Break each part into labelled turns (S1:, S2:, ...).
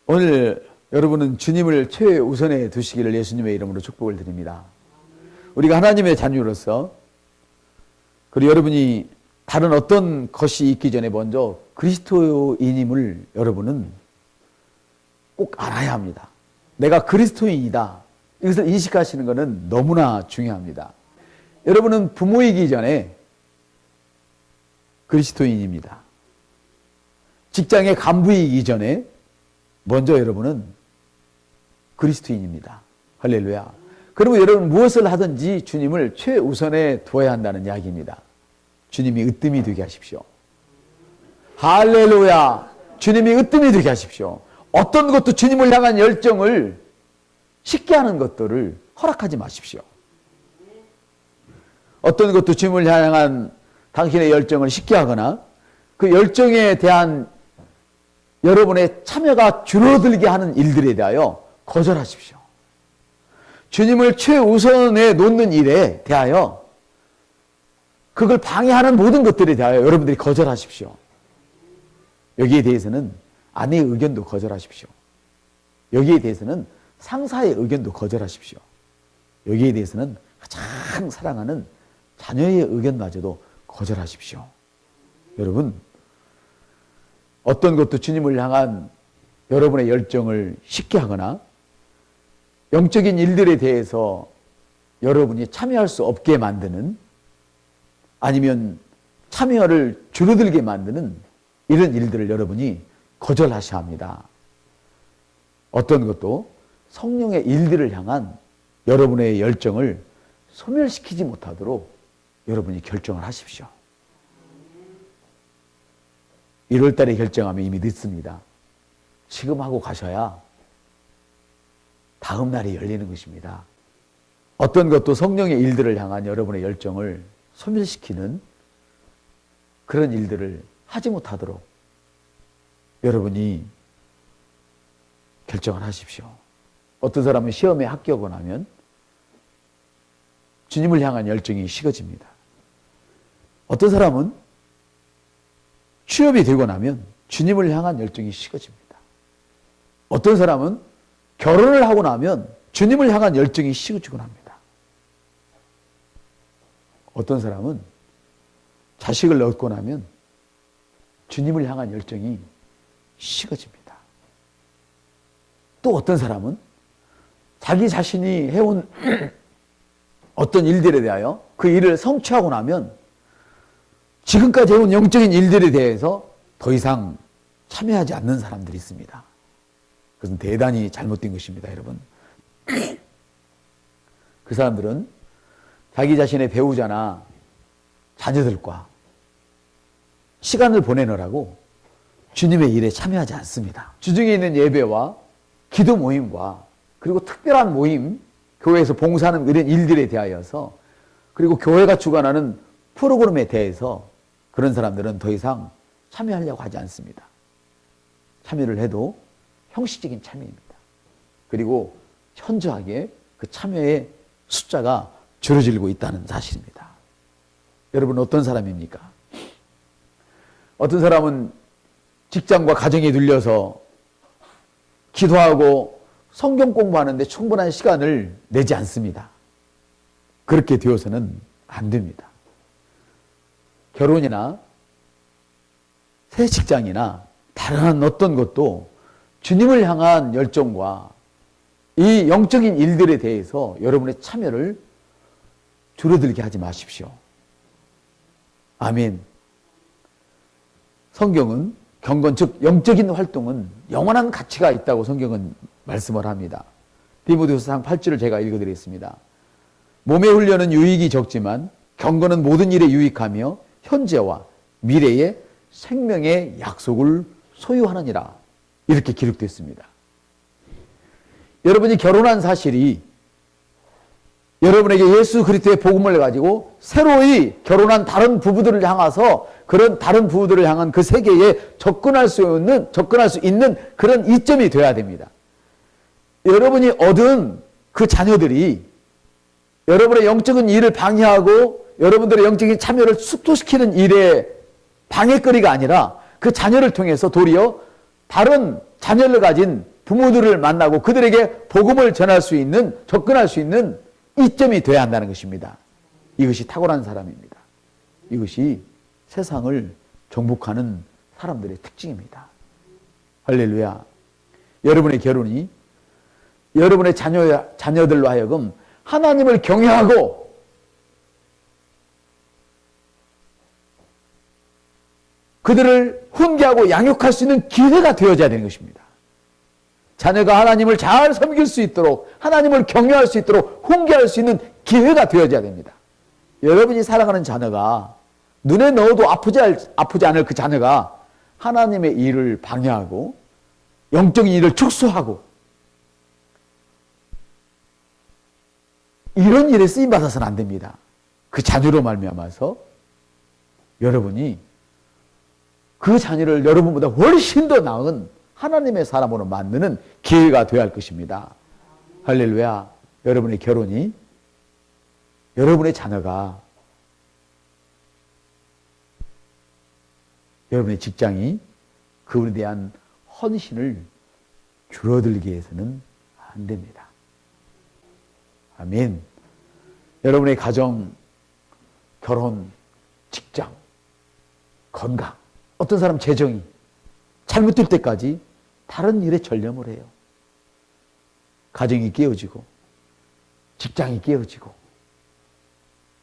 S1: 오늘 여러분은 주님을 최우선에 두시기를 예수님의 이름으로 축복을 드립니다. 우리가 하나님의 자녀로서, 그리고 여러분이 다른 어떤 것이 있기 전에 먼저 그리스도인임을 여러분은 꼭 알아야 합니다. 내가 그리스도인이다. 이것을 인식하시는 것은 너무나 중요합니다. 여러분은 부모이기 전에 그리스도인입니다. 직장의 간부이기 전에 먼저 여러분은 그리스도인입니다. 할렐루야. 그러면 여러분 무엇을 하든지 주님을 최우선에 두어야 한다는 이야기입니다. 주님이 으뜸이 되게 하십시오. 할렐루야. 주님이 으뜸이 되게 하십시오. 어떤 것도 주님을 향한 열정을 쉽게 하는 것들을 허락하지 마십시오. 어떤 것도 주님을 향한 당신의 열정을 쉽게 하거나 그 열정에 대한 여러분의 참여가 줄어들게 하는 일들에 대하여 거절하십시오. 주님을 최우선에 놓는 일에 대하여 그걸 방해하는 모든 것들에 대하여 여러분들이 거절하십시오. 여기에 대해서는 아내의 의견도 거절하십시오. 여기에 대해서는 상사의 의견도 거절하십시오. 여기에 대해서는 가장 사랑하는 자녀의 의견마저도 거절하십시오. 여러분, 어떤 것도 주님을 향한 여러분의 열정을 쉽게 하거나 영적인 일들에 대해서 여러분이 참여할 수 없게 만드는, 아니면 참여를 줄어들게 만드는 이런 일들을 여러분이 거절하셔야 합니다. 어떤 것도 성령의 일들을 향한 여러분의 열정을 소멸시키지 못하도록 여러분이 결정을 하십시오. 1월 달에 결정하면 이미 늦습니다. 지금 하고 가셔야 다음 날이 열리는 것입니다. 어떤 것도 성령의 일들을 향한 여러분의 열정을 소멸시키는 그런 일들을 하지 못하도록 여러분이 결정을 하십시오. 어떤 사람은 시험에 합격을 하면 주님을 향한 열정이 식어집니다. 어떤 사람은 취업이 되고 나면 주님을 향한 열정이 식어집니다. 어떤 사람은 결혼을 하고 나면 주님을 향한 열정이 식어지곤 합니다. 어떤 사람은 자식을 얻고 나면 주님을 향한 열정이 식어집니다. 또 어떤 사람은 자기 자신이 해온 어떤 일들에 대하여 그 일을 성취하고 나면 지금까지 해온 영적인 일들에 대해서 더 이상 참여하지 않는 사람들이 있습니다. 그것은 대단히 잘못된 것입니다, 여러분. 그 사람들은 자기 자신의 배우자나 자녀들과 시간을 보내느라고 주님의 일에 참여하지 않습니다. 주중에 있는 예배와 기도 모임과 그리고 특별한 모임, 교회에서 봉사하는 이런 일들에 대하여서, 그리고 교회가 주관하는 프로그램에 대해서 그런 사람들은 더 이상 참여하려고 하지 않습니다. 참여를 해도 형식적인 참여입니다. 그리고 현저하게 그 참여의 숫자가 줄어들고 있다는 사실입니다. 여러분, 어떤 사람입니까? 어떤 사람은 직장과 가정에 눌려서 기도하고 성경 공부하는데 충분한 시간을 내지 않습니다. 그렇게 되어서는 안 됩니다. 결혼이나 새 직장이나 다른 어떤 것도 주님을 향한 열정과 이 영적인 일들에 대해서 여러분의 참여를 줄어들게 하지 마십시오. 아멘. 성경은 경건, 즉 영적인 활동은 영원한 가치가 있다고 성경은 말씀을 합니다. 디모데후서 8절을 제가 읽어드리겠습니다. 몸의 훈련은 유익이 적지만 경건은 모든 일에 유익하며 현재와 미래의 생명의 약속을 소유하느니라. 이렇게 기록되어 있습니다. 여러분이 결혼한 사실이 여러분에게 예수 그리스도의 복음을 가지고 새로이 결혼한 다른 부부들을 향해서 그런 다른 부부들을 향한 그 세계에 접근할 수 있는 그런 이점이 되어야 됩니다. 여러분이 얻은 그 자녀들이 여러분의 영적인 일을 방해하고 여러분들의 영적인 참여를 숙소시키는 일의 방해거리가 아니라 그 자녀를 통해서 도리어 다른 자녀를 가진 부모들을 만나고 그들에게 복음을 전할 수 있는, 접근할 수 있는 이점이 돼야 한다는 것입니다. 이것이 탁월한 사람입니다. 이것이 세상을 정복하는 사람들의 특징입니다. 할렐루야. 여러분의 결혼이 여러분의 자녀들로 하여금 하나님을 경외하고 그들을 훈계하고 양육할 수 있는 기회가 되어져야 되는 것입니다. 자녀가 하나님을 잘 섬길 수 있도록, 하나님을 경외할 수 있도록 훈계할 수 있는 기회가 되어져야 됩니다. 여러분이 사랑하는 자녀가 눈에 넣어도 아프지 않을 그 자녀가 하나님의 일을 방해하고 영적인 일을 축소하고 이런 일에 쓰임받아서는 안 됩니다. 그 자녀로 말미암아서 여러분이 그 자녀를 여러분보다 훨씬 더 나은 하나님의 사람으로 만드는 기회가 되어야 할 것입니다. 할렐루야. 여러분의 결혼이, 여러분의 자녀가, 여러분의 직장이 그분에 대한 헌신을 줄어들게 해서는 안 됩니다. 아멘. 여러분의 가정, 결혼, 직장, 건강, 어떤 사람 재정이 잘못될 때까지 다른 일에 전념을 해요. 가정이 깨어지고, 직장이 깨어지고,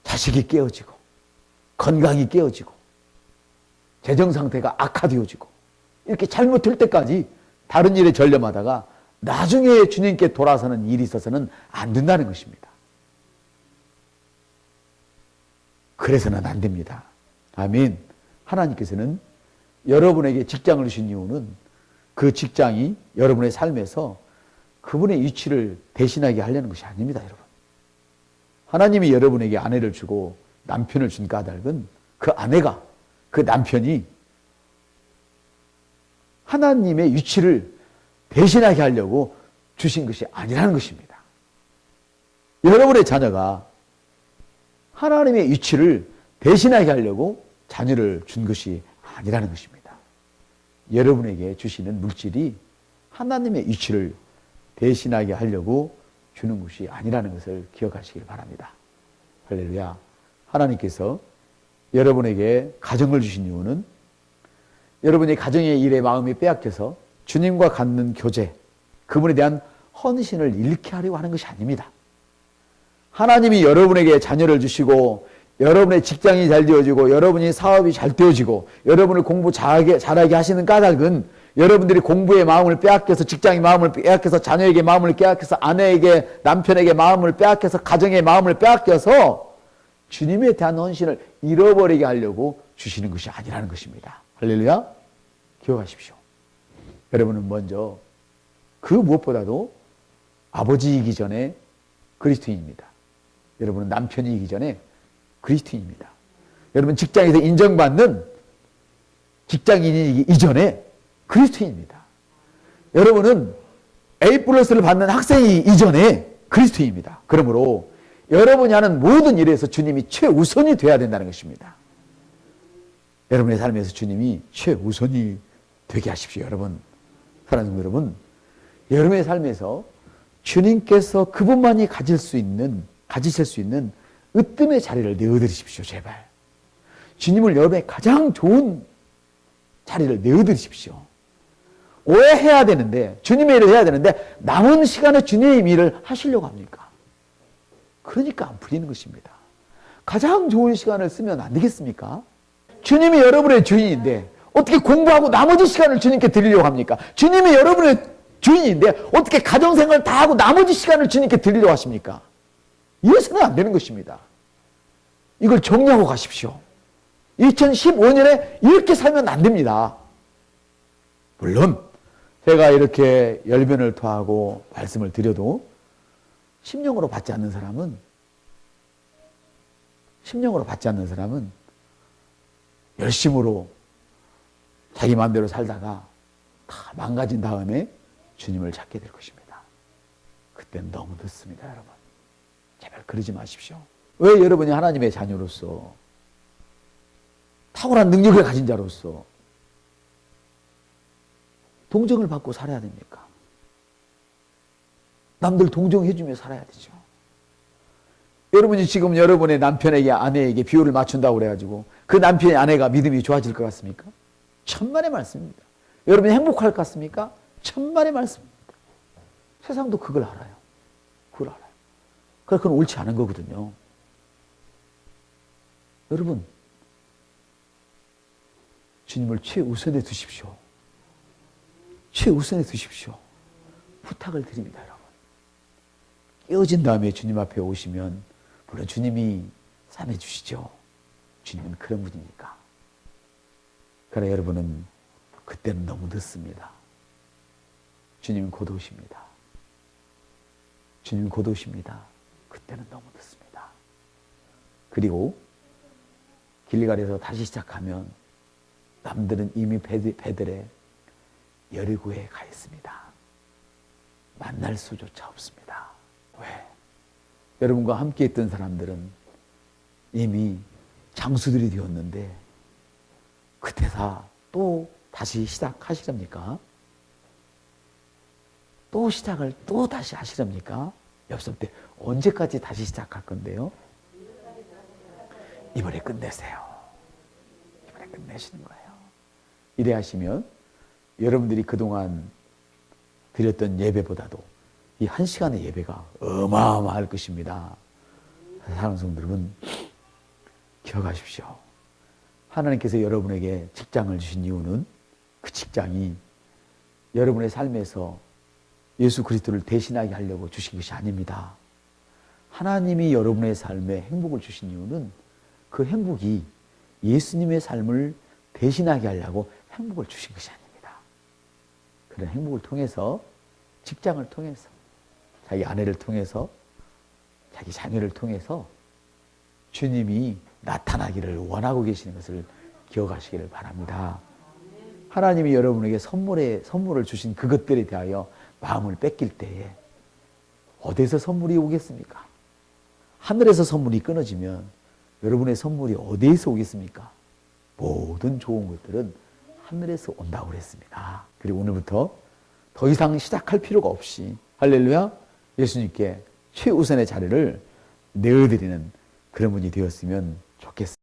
S1: 자식이 깨어지고, 건강이 깨어지고, 재정 상태가 악화되어지고, 이렇게 잘못될 때까지 다른 일에 전념하다가 나중에 주님께 돌아서는 일이 있어서는 안 된다는 것입니다. 그래서는 안 됩니다. 아멘. 하나님께서는 여러분에게 직장을 주신 이유는 그 직장이 여러분의 삶에서 그분의 위치를 대신하게 하려는 것이 아닙니다, 여러분. 하나님이 여러분에게 아내를 주고 남편을 준 까닭은 그 아내가, 그 남편이 하나님의 위치를 대신하게 하려고 주신 것이 아니라는 것입니다. 여러분의 자녀가 하나님의 위치를 대신하게 하려고 자녀를 준 것이 아니라는 것입니다. 여러분에게 주시는 물질이 하나님의 위치를 대신하게 하려고 주는 것이 아니라는 것을 기억하시길 바랍니다. 할렐루야. 하나님께서 여러분에게 가정을 주신 이유는 여러분이 가정의 일에 마음이 빼앗겨서 주님과 갖는 교제, 그분에 대한 헌신을 잃게 하려고 하는 것이 아닙니다. 하나님이 여러분에게 자녀를 주시고 여러분의 직장이 잘 되어지고 여러분이 사업이 잘 되어지고 여러분을 공부 잘하게 하시는 까닭은 여러분들이 공부의 마음을 빼앗겨서, 직장의 마음을 빼앗겨서, 자녀에게 마음을 빼앗겨서, 아내에게, 남편에게 마음을 빼앗겨서, 가정의 마음을 빼앗겨서 주님에 대한 헌신을 잃어버리게 하려고 주시는 것이 아니라는 것입니다. 할렐루야. 기억하십시오. 여러분은 먼저 그 무엇보다도 아버지이기 전에 그리스도인입니다. 여러분은 남편이기 전에 그리스도인입니다. 여러분 직장에서 인정받는 직장인이기 이전에 그리스도인입니다. 여러분은 A+를 받는 학생이 이전에 그리스도인입니다. 그러므로 여러분이 하는 모든 일에서 주님이 최우선이 되어야 된다는 것입니다. 여러분의 삶에서 주님이 최우선이 되게 하십시오. 여러분, 사랑하는 여러분, 여러분의 삶에서 주님께서 그분만이 가지실 수 있는 으뜸의 자리를 내어드리십시오. 제발. 주님을 여러분의 가장 좋은 자리를 내어드리십시오. 오해해야 되는데, 주님의 일을 해야 되는데 남은 시간에 주님의 일을 하시려고 합니까? 그러니까 안 풀리는 것입니다. 가장 좋은 시간을 쓰면 안 되겠습니까? 주님이 여러분의 주인인데 어떻게 공부하고 나머지 시간을 주님께 드리려고 합니까? 주님이 여러분의 주인인데 어떻게 가정생활 다 하고 나머지 시간을 주님께 드리려고 하십니까? 이래서는 안 되는 것입니다. 이걸 정리하고 가십시오. 2015년에 이렇게 살면 안 됩니다. 물론 제가 이렇게 열변을 토하고 말씀을 드려도 심령으로 받지 않는 사람은 열심으로 자기 마음대로 살다가 다 망가진 다음에 주님을 찾게 될 것입니다. 그때는 너무 늦습니다, 여러분. 제발 그러지 마십시오. 왜 여러분이 하나님의 자녀로서 탁월한 능력을 가진 자로서 동정을 받고 살아야 됩니까? 남들 동정해주며 살아야 되죠. 여러분이 지금 여러분의 남편에게 아내에게 비율을 맞춘다고 그래가지고 그 남편의 아내가 믿음이 좋아질 것 같습니까? 천만의 말씀입니다. 여러분이 행복할 것 같습니까? 천만의 말씀입니다. 세상도 그걸 알아요. 그걸 알아요. 그러니까 그건 옳지 않은 거거든요. 여러분, 주님을 최우선에 두십시오. 최우선에 두십시오. 부탁을 드립니다, 여러분. 깨어진 다음에 주님 앞에 오시면 물론 주님이 삼해 주시죠. 주님은 그런 분이니까. 그러나 여러분은 그때는 너무 늦습니다. 주님은 곧 오십니다. 주님은 곧 오십니다. 그때는 너무 늦습니다. 그리고 길갈에서 다시 시작하면 남들은 이미 베들에 여리고에 가 있습니다. 만날 수조차 없습니다. 왜? 여러분과 함께 있던 사람들은 이미 장수들이 되었는데 그때 또 다시 시작하시렵니까? 또 시작을 또 다시 하시렵니까? 옆선 때 언제까지 다시 시작할 건데요? 이번에 끝내세요. 이번에 끝내시는 거예요. 이래 하시면 여러분들이 그동안 드렸던 예배보다도 이 1시간의 예배가 어마어마할 것입니다. 사랑하는 성도 여러분, 기억하십시오. 하나님께서 여러분에게 직장을 주신 이유는 그 직장이 여러분의 삶에서 예수 그리스도를 대신하게 하려고 주신 것이 아닙니다. 하나님이 여러분의 삶에 행복을 주신 이유는 그 행복이 예수님의 삶을 대신하게 하려고 행복을 주신 것이 아닙니다. 그런 행복을 통해서, 직장을 통해서, 자기 아내를 통해서, 자기 자녀를 통해서 주님이 나타나기를 원하고 계시는 것을 기억하시기를 바랍니다. 하나님이 여러분에게 선물을 주신 그것들에 대하여 마음을 뺏길 때에 어디서 선물이 오겠습니까? 하늘에서 선물이 끊어지면 여러분의 선물이 어디에서 오겠습니까? 모든 좋은 것들은 하늘에서 온다고 그랬습니다. 그리고 오늘부터 더 이상 시작할 필요가 없이 할렐루야 예수님께 최우선의 자리를 내어드리는 그런 분이 되었으면 좋겠습니다.